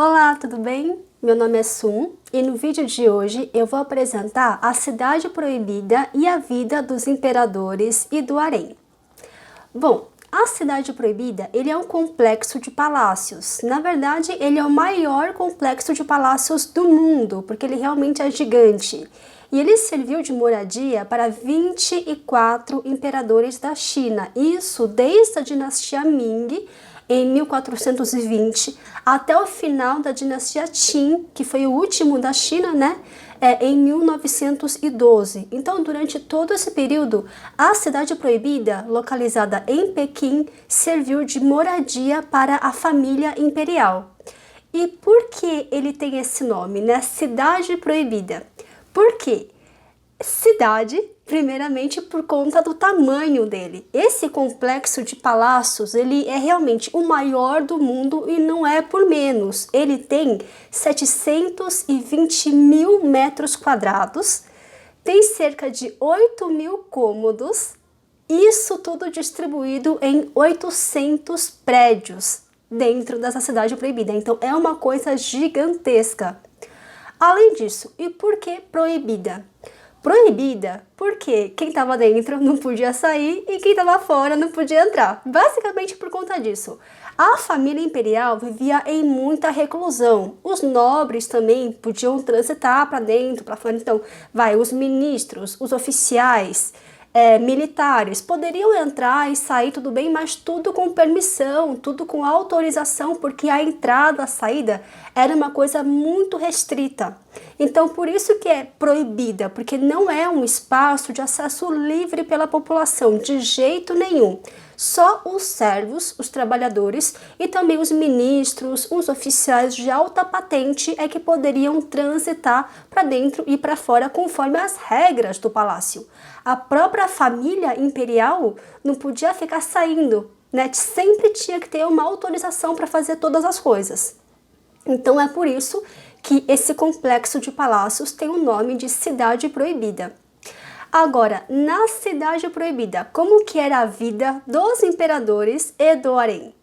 Olá, tudo bem? Meu nome é Sun e no vídeo de hoje eu vou apresentar a Cidade Proibida e a vida dos imperadores e do harém. Bom, a Cidade Proibida ele é um complexo de palácios. Na verdade, ele é o maior complexo de palácios do mundo, porque ele realmente é gigante. E ele serviu de moradia para 24 imperadores da China, isso desde a dinastia Ming, em 1420, até o final da dinastia Qin, que foi o último da China, né? Em 1912. Então, durante todo esse período, a Cidade Proibida, localizada em Pequim, serviu de moradia para a família imperial. E por que ele tem esse nome, né? Cidade Proibida. Por quê? Cidade, primeiramente por conta do tamanho dele. Esse complexo de palácios, ele é realmente o maior do mundo e não é por menos. Ele tem 720 mil metros quadrados, tem cerca de 8 mil cômodos, isso tudo distribuído em 800 prédios dentro dessa Cidade Proibida. Então é uma coisa gigantesca. Além disso, e por que proibida? Proibida porque quem estava dentro não podia sair e quem estava fora não podia entrar. Basicamente por conta disso. A família imperial vivia em muita reclusão. Os nobres também podiam transitar para dentro, para fora. Então, os ministros, os oficiais, militares poderiam entrar e sair, tudo bem, mas tudo com permissão, tudo com autorização, porque a entrada, a saída era uma coisa muito restrita. Então, por isso que é proibida, porque não é um espaço de acesso livre pela população, de jeito nenhum. Só os servos, os trabalhadores e também os ministros, os oficiais de alta patente é que poderiam transitar para dentro e para fora conforme as regras do palácio. A própria família imperial não podia ficar saindo, né? Sempre tinha que ter uma autorização para fazer todas as coisas. Então é por isso que esse complexo de palácios tem o nome de Cidade Proibida. Agora, na Cidade Proibida, como que era a vida dos imperadores e do harém?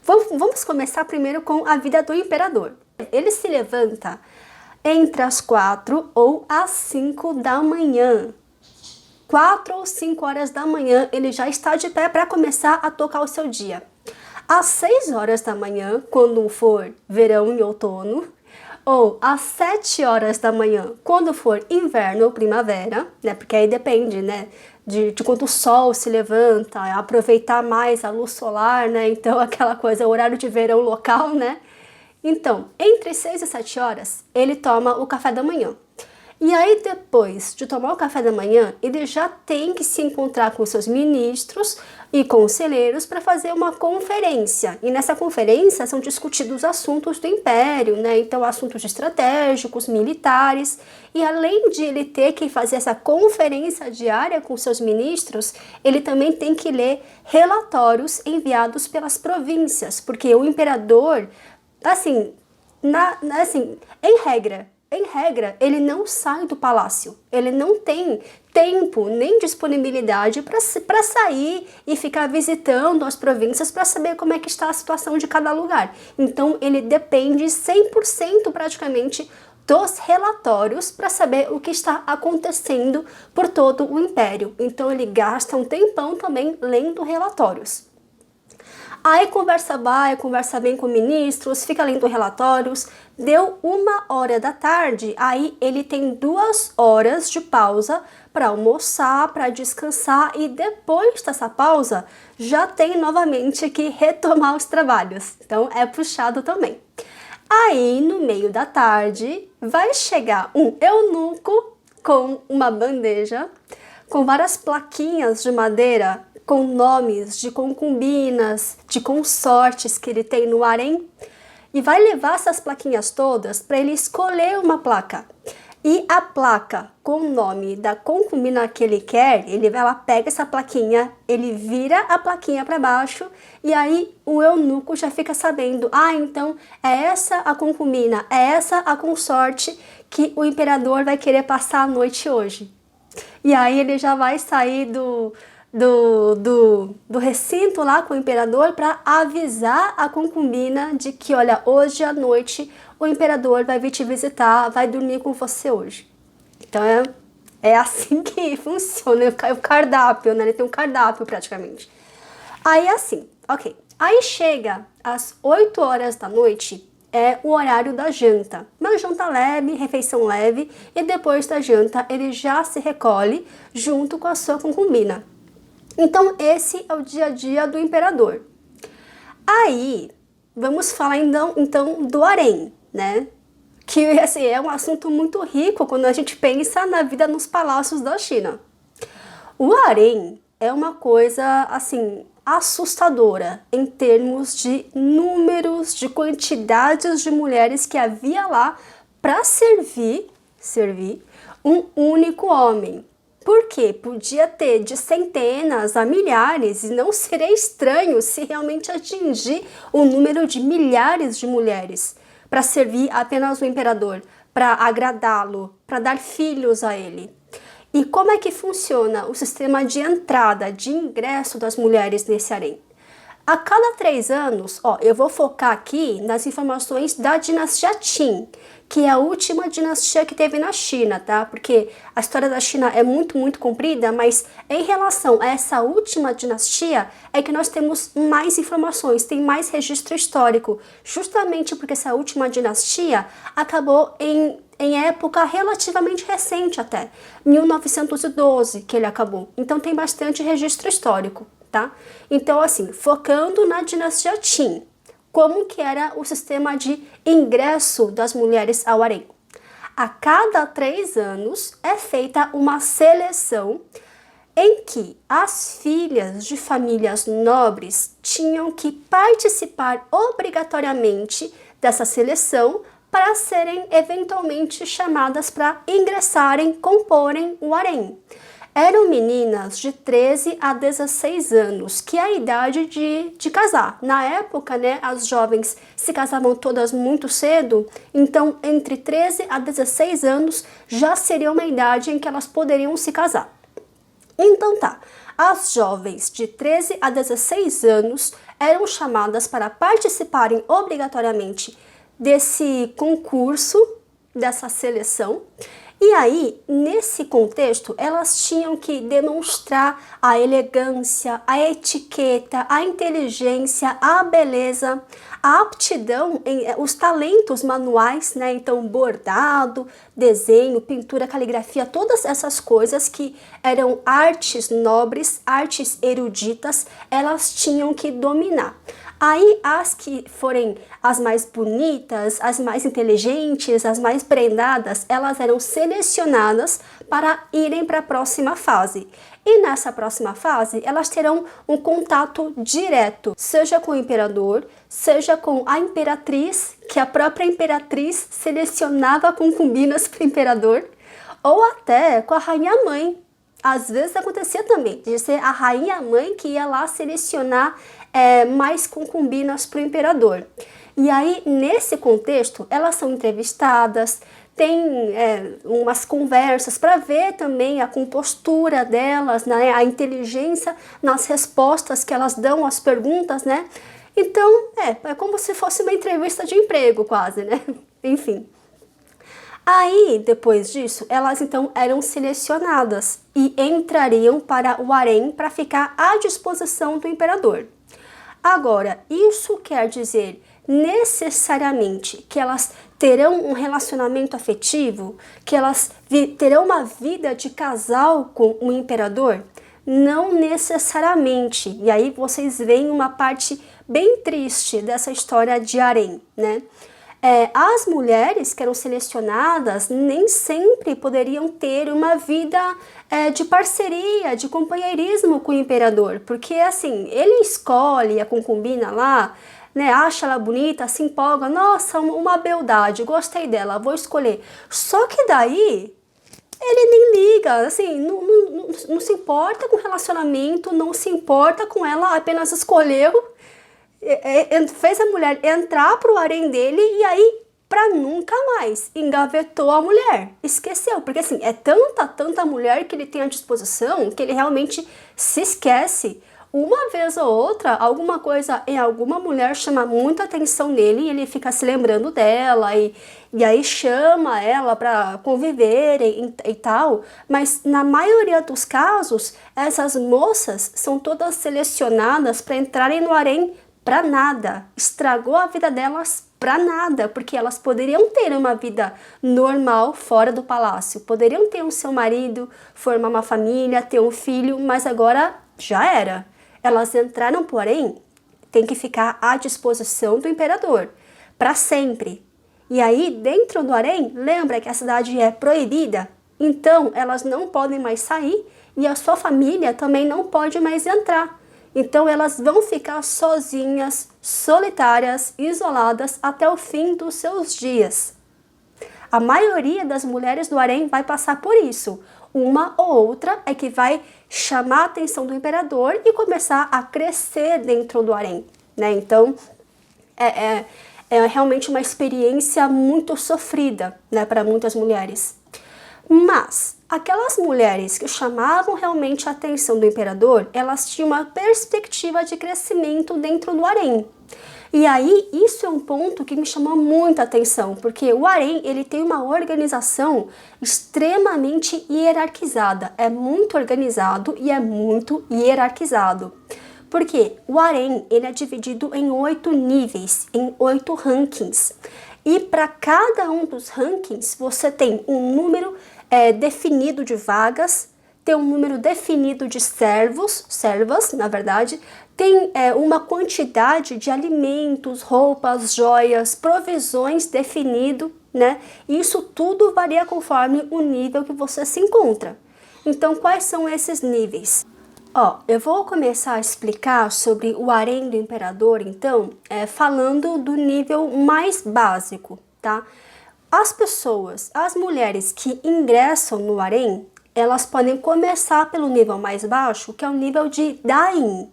Vamos começar primeiro com a vida do imperador. Ele se levanta entre as 4 ou as 5 da manhã. 4 ou 5 horas da manhã ele já está de pé para começar a tocar o seu dia. Às 6 horas da manhã, quando for verão e outono, ou às 7 horas da manhã, quando for inverno ou primavera, né? Porque aí depende, né? De quando o sol se levanta, aproveitar mais a luz solar, né? Então, aquela coisa, o horário de verão local, né? Então, entre 6 e 7 horas, ele toma o café da manhã. E aí, depois de tomar o café da manhã, ele já tem que se encontrar com seus ministros e conselheiros para fazer uma conferência. E nessa conferência são discutidos assuntos do império, né? Então, assuntos estratégicos, militares. E além de ele ter que fazer essa conferência diária com seus ministros, ele também tem que ler relatórios enviados pelas províncias, porque o imperador, em regra, ele não sai do palácio, ele não tem tempo nem disponibilidade para sair e ficar visitando as províncias para saber como é que está a situação de cada lugar. Então, ele depende 100% praticamente dos relatórios para saber o que está acontecendo por todo o império. Então, ele gasta um tempão também lendo relatórios. Aí conversa vai, conversa bem com ministros, fica lendo relatórios. Deu 1h da tarde, aí ele tem 2 horas de pausa para almoçar, para descansar e depois dessa pausa já tem novamente que retomar os trabalhos. Então é puxado também. Aí no meio da tarde vai chegar um eunuco com uma bandeja com várias plaquinhas de madeira com nomes de concubinas, de consortes que ele tem no harém, e vai levar essas plaquinhas todas para ele escolher uma placa. E a placa com o nome da concubina que ele quer, ela pega essa plaquinha, ele vira a plaquinha para baixo e aí o eunuco já fica sabendo, então é essa a concubina, é essa a consorte que o imperador vai querer passar a noite hoje. E aí ele já vai sair do recinto lá com o imperador para avisar a concubina de que, olha, hoje à noite o imperador vai vir te visitar, vai dormir com você hoje. Então é assim que funciona o cardápio, né? Ele tem um cardápio praticamente. Aí assim, ok. Aí chega às 8 horas da noite, é o horário da janta. Uma janta leve, refeição leve, e depois da janta ele já se recolhe junto com a sua concubina. Então esse é o dia a dia do imperador. Aí vamos falar então do harém, né? Que assim, é um assunto muito rico quando a gente pensa na vida nos palácios da China. O harém é uma coisa assim assustadora em termos de números, de quantidades de mulheres que havia lá para servir um único homem. Porque podia ter de centenas a milhares e não seria estranho se realmente atingir o número de milhares de mulheres para servir apenas o imperador, para agradá-lo, para dar filhos a ele. E como é que funciona o sistema de entrada, de ingresso das mulheres nesse harém? A cada 3 anos, eu vou focar aqui nas informações da dinastia Qin, que é a última dinastia que teve na China, tá? Porque a história da China é muito, muito comprida, mas em relação a essa última dinastia é que nós temos mais informações, tem mais registro histórico, justamente porque essa última dinastia acabou em época relativamente recente até, 1912 que ele acabou. Então tem bastante registro histórico, tá? Então assim, focando na dinastia Qin, como que era o sistema de ingresso das mulheres ao harém? A cada 3 anos é feita uma seleção em que as filhas de famílias nobres tinham que participar obrigatoriamente dessa seleção para serem eventualmente chamadas para ingressarem, comporem o harém. Eram meninas de 13 a 16 anos, que é a idade de casar. Na época, né, as jovens se casavam todas muito cedo, então entre 13 a 16 anos já seria uma idade em que elas poderiam se casar. Então tá, as jovens de 13 a 16 anos eram chamadas para participarem obrigatoriamente desse concurso, dessa seleção. E aí, nesse contexto, elas tinham que demonstrar a elegância, a etiqueta, a inteligência, a beleza, a aptidão, os talentos manuais, né? Então, bordado, desenho, pintura, caligrafia, todas essas coisas que eram artes nobres, artes eruditas, elas tinham que dominar. Aí as que forem as mais bonitas, as mais inteligentes, as mais prendadas, elas eram selecionadas para irem para a próxima fase. E nessa próxima fase, elas terão um contato direto, seja com o imperador, seja com a imperatriz, que a própria imperatriz selecionava concubinas para o imperador, ou até com a rainha-mãe. Às vezes acontecia também, de ser a rainha-mãe que ia lá selecionar mais concubinas para o imperador. E aí, nesse contexto, elas são entrevistadas, tem umas conversas para ver também a compostura delas, né, a inteligência nas respostas que elas dão às perguntas, né? Então, é como se fosse uma entrevista de emprego quase, né? Enfim. Aí, depois disso, elas então eram selecionadas e entrariam para o harém para ficar à disposição do imperador. Agora, isso quer dizer necessariamente que elas terão um relacionamento afetivo, que elas terão uma vida de casal com o imperador? Não necessariamente. E aí vocês veem uma parte bem triste dessa história de harém, né? As mulheres que eram selecionadas nem sempre poderiam ter uma vida de parceria, de companheirismo com o imperador, porque assim, ele escolhe a concubina lá, né, acha ela bonita, se empolga, nossa, uma beldade, gostei dela, vou escolher. Só que daí ele nem liga, assim, não se importa com o relacionamento, não se importa com ela, apenas escolheu, fez a mulher entrar pro harém dele e aí para nunca mais. Engavetou a mulher, esqueceu, porque assim, é tanta mulher que ele tem à disposição que ele realmente se esquece. Uma vez ou outra, alguma coisa em alguma mulher chama muita atenção nele e ele fica se lembrando dela e aí chama ela para conviver e tal, mas na maioria dos casos, essas moças são todas selecionadas para entrarem no harém para nada, estragou a vida delas para nada, porque elas poderiam ter uma vida normal fora do palácio, poderiam ter um seu marido, formar uma família, ter um filho, mas agora já era. Elas entraram, porém, tem que ficar à disposição do imperador, para sempre. E aí, dentro do harém, lembra que a cidade é proibida, então elas não podem mais sair e a sua família também não pode mais entrar. Então elas vão ficar sozinhas, solitárias, isoladas até o fim dos seus dias. A maioria das mulheres do harém vai passar por isso. Uma ou outra é que vai chamar a atenção do imperador e começar a crescer dentro do harém, né? Então, é realmente uma experiência muito sofrida, né, para muitas mulheres. Mas aquelas mulheres que chamavam realmente a atenção do imperador, elas tinham uma perspectiva de crescimento dentro do harém. E aí, isso é um ponto que me chamou muita atenção, porque o harém, ele tem uma organização extremamente hierarquizada. É muito organizado e é muito hierarquizado. Porque o harém, ele é dividido em 8 níveis, em 8 rankings. E para cada um dos rankings, você tem um número definido de vagas, tem um número definido de servas, na verdade, tem uma quantidade de alimentos, roupas, joias, provisões definido, né? Isso tudo varia conforme o nível que você se encontra. Então, quais são esses níveis? Ó, eu vou começar a explicar sobre o harém do imperador, então, falando do nível mais básico, tá? As mulheres que ingressam no harém, elas podem começar pelo nível mais baixo, que é o nível de daim.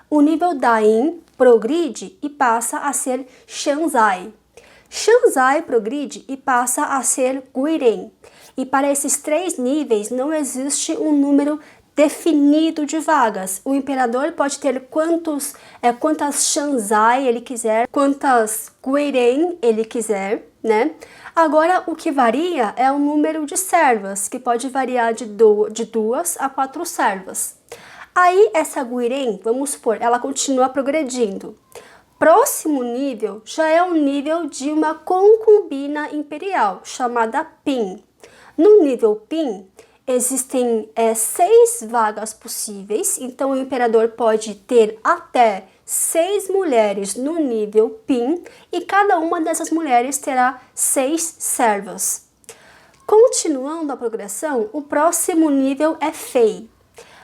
O nível daim progride e passa a ser shanzai. Shanzai progride e passa a ser guirem. E para esses 3 níveis não existe um número definido de vagas. O imperador pode ter quantas shanzai ele quiser, quantas guirem ele quiser, né? Agora, o que varia é o número de servas, que pode variar de 2 a 4 servas. Aí, essa guirem, vamos supor, ela continua progredindo. Próximo nível já é o nível de uma concubina imperial, chamada Pin. No nível Pin, existem 6 vagas possíveis, então o imperador pode ter até 6 mulheres no nível Pin e cada uma dessas mulheres terá 6 servas. Continuando a progressão, o próximo nível é Fei.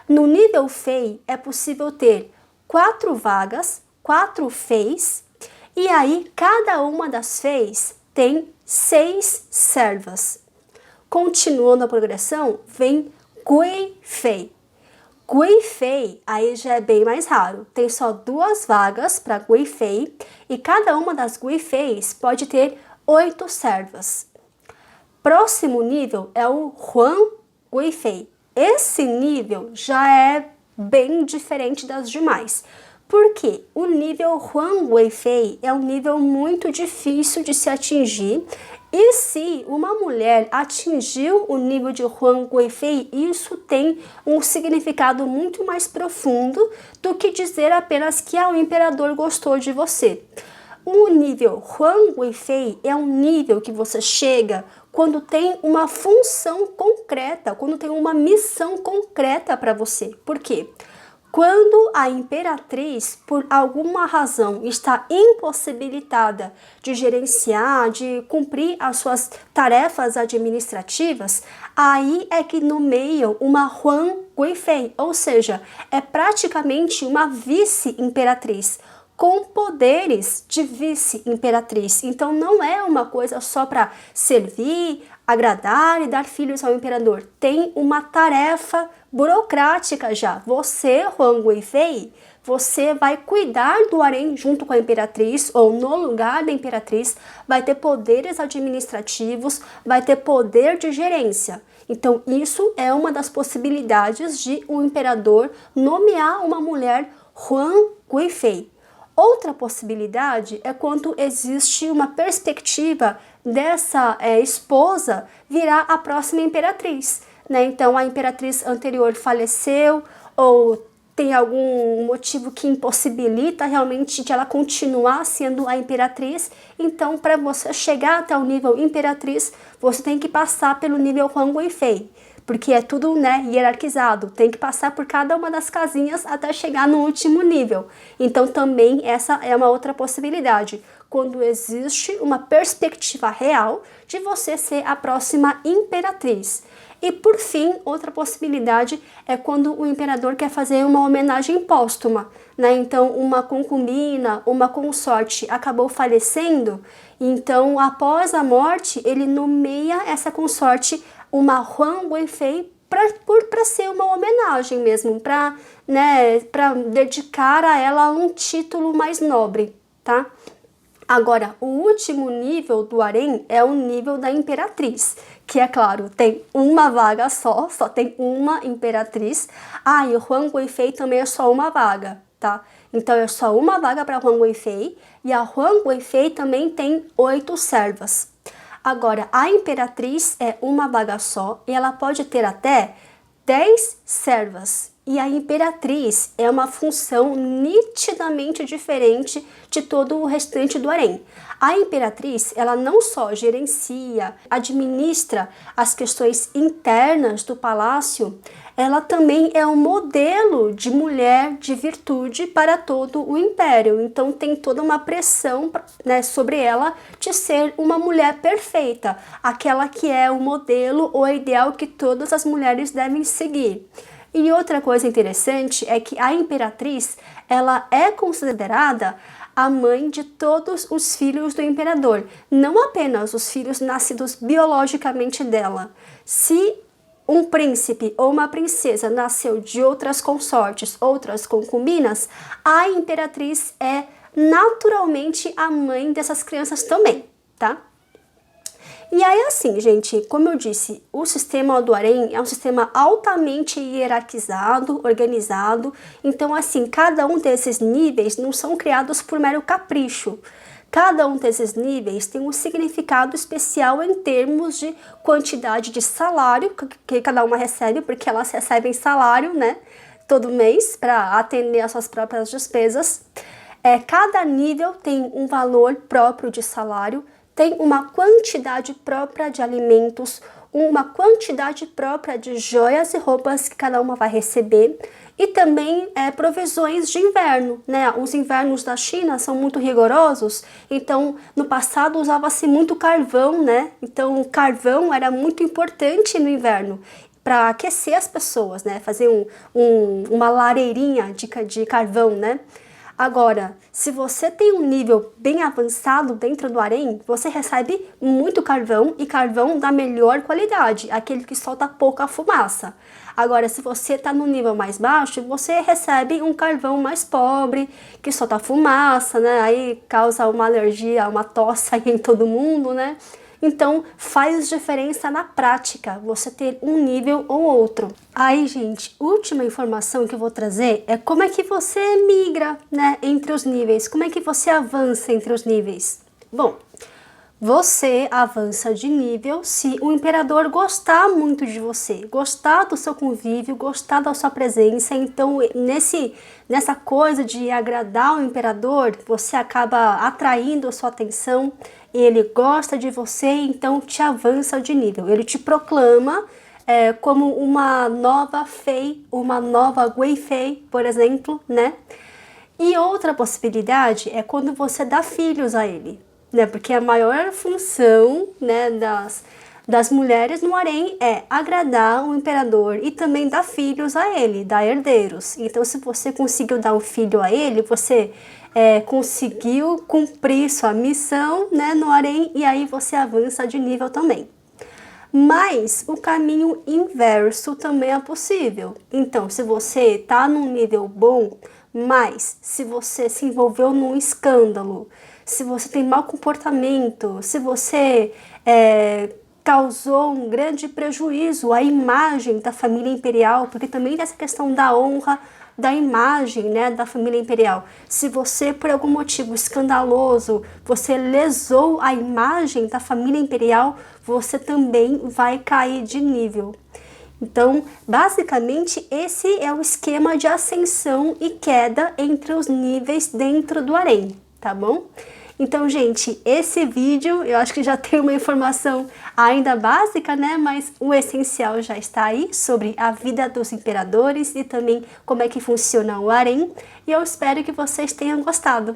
No nível Fei é possível ter 4 vagas, 4 Feis, e aí cada uma das Feis tem 6 servas. Continuando a progressão, vem Gui Fei. Gui Fei aí já é bem mais raro, tem só 2 vagas para Gui Fei e cada uma das Gui Feis pode ter 8 servas. Próximo nível é o Huan Gui Fei. Esse nível já é bem diferente das demais, porque o nível Huan Gui Fei é um nível muito difícil de se atingir. E se uma mulher atingiu o nível de Huan Gui Fei, isso tem um significado muito mais profundo do que dizer apenas que o imperador gostou de você. O nível Huan Gui Fei é um nível que você chega quando tem uma função concreta, quando tem uma missão concreta para você. Por quê? Quando a imperatriz, por alguma razão, está impossibilitada de gerenciar, de cumprir as suas tarefas administrativas, aí é que nomeiam uma Huan Gui Fei, ou seja, é praticamente uma vice-imperatriz, com poderes de vice-imperatriz. Então não é uma coisa só para servir, agradar e dar filhos ao imperador. Tem uma tarefa burocrática já. Você, Huan Gui Fei, você vai cuidar do harém junto com a imperatriz ou no lugar da imperatriz, vai ter poderes administrativos, vai ter poder de gerência. Então isso é uma das possibilidades de um imperador nomear uma mulher Huang Guifei. Outra possibilidade é quando existe uma perspectiva dessa esposa virar a próxima imperatriz, né? Então a imperatriz anterior faleceu ou tem algum motivo que impossibilita realmente de ela continuar sendo a imperatriz. Então, para você chegar até o nível imperatriz, você tem que passar pelo nível Huang Guifei, porque é tudo, né, hierarquizado, tem que passar por cada uma das casinhas até chegar no último nível. Então também essa é uma outra possibilidade, quando existe uma perspectiva real de você ser a próxima imperatriz. E por fim, outra possibilidade é quando o imperador quer fazer uma homenagem póstuma, né? Então uma concubina, uma consorte acabou falecendo, então após a morte ele nomeia essa consorte uma Huang Guifei para ser uma homenagem mesmo, para, né, para dedicar a ela um título mais nobre, tá? Agora, o último nível do harém é o nível da imperatriz, que é claro, tem uma vaga só tem uma imperatriz. E o Huang Guifei também é só uma vaga, tá? Então é só uma vaga para Huang Guifei, e a Huang Guifei também tem 8 servas. Agora, a imperatriz é uma vaga só e ela pode ter até 10 servas. E a imperatriz é uma função nitidamente diferente de todo o restante do harém. A imperatriz, ela não só gerencia, administra as questões internas do palácio, ela também é um modelo de mulher de virtude para todo o império. Então tem toda uma pressão, né, sobre ela de ser uma mulher perfeita, aquela que é o modelo ou ideal que todas as mulheres devem seguir. E outra coisa interessante é que a imperatriz, ela é considerada a mãe de todos os filhos do imperador, não apenas os filhos nascidos biologicamente dela. Se um príncipe ou uma princesa nasceu de outras consortes, outras concubinas, a imperatriz é naturalmente a mãe dessas crianças também, tá? E aí assim, gente, como eu disse, o sistema do harém é um sistema altamente hierarquizado, organizado. Então assim, cada um desses níveis não são criados por mero capricho. Cada um desses níveis tem um significado especial em termos de quantidade de salário que cada uma recebe, porque elas recebem salário, né, todo mês para atender às suas próprias despesas. Cada nível tem um valor próprio de salário, tem uma quantidade própria de alimentos, uma quantidade própria de joias e roupas que cada uma vai receber, e também provisões de inverno, né? Os invernos da China são muito rigorosos, então no passado usava-se muito carvão, né? Então o carvão era muito importante no inverno para aquecer as pessoas, né? Fazer uma lareirinha de carvão, né? Agora, se você tem um nível bem avançado dentro do harém, você recebe muito carvão e carvão da melhor qualidade, aquele que solta pouca fumaça. Agora, se você está no nível mais baixo, você recebe um carvão mais pobre, que solta fumaça, né? Aí causa uma alergia, uma tosse aí em todo mundo, né? Então faz diferença na prática você ter um nível ou outro. Aí, gente, última informação que eu vou trazer é como é que você migra, né, entre os níveis, como é que você avança entre os níveis. Bom, você avança de nível se o imperador gostar muito de você, gostar do seu convívio, gostar da sua presença. Então nessa coisa de agradar o imperador, você acaba atraindo a sua atenção, ele gosta de você, então te avança de nível, ele te proclama como uma nova Fei, uma nova Guifei, por exemplo, né? E outra possibilidade é quando você dá filhos a ele, né? Porque a maior função, né, das mulheres no harém é agradar o imperador e também dar filhos a ele, dar herdeiros. Então, se você conseguiu dar um filho a ele, você conseguiu cumprir sua missão, né, no harém, e aí você avança de nível também. Mas o caminho inverso também é possível. Então, se você está num nível bom, Mas se você se envolveu num escândalo, se você tem mau comportamento, se você causou um grande prejuízo à imagem da família imperial, porque também tem essa questão da honra, da imagem, né, da família imperial. Se você, por algum motivo escandaloso, você lesou a imagem da família imperial, você também vai cair de nível. Então, basicamente, esse é o esquema de ascensão e queda entre os níveis dentro do harém, tá bom? Então, gente, esse vídeo eu acho que já tem uma informação ainda básica, né? Mas o essencial já está aí sobre a vida dos imperadores e também como é que funciona o harém. E eu espero que vocês tenham gostado.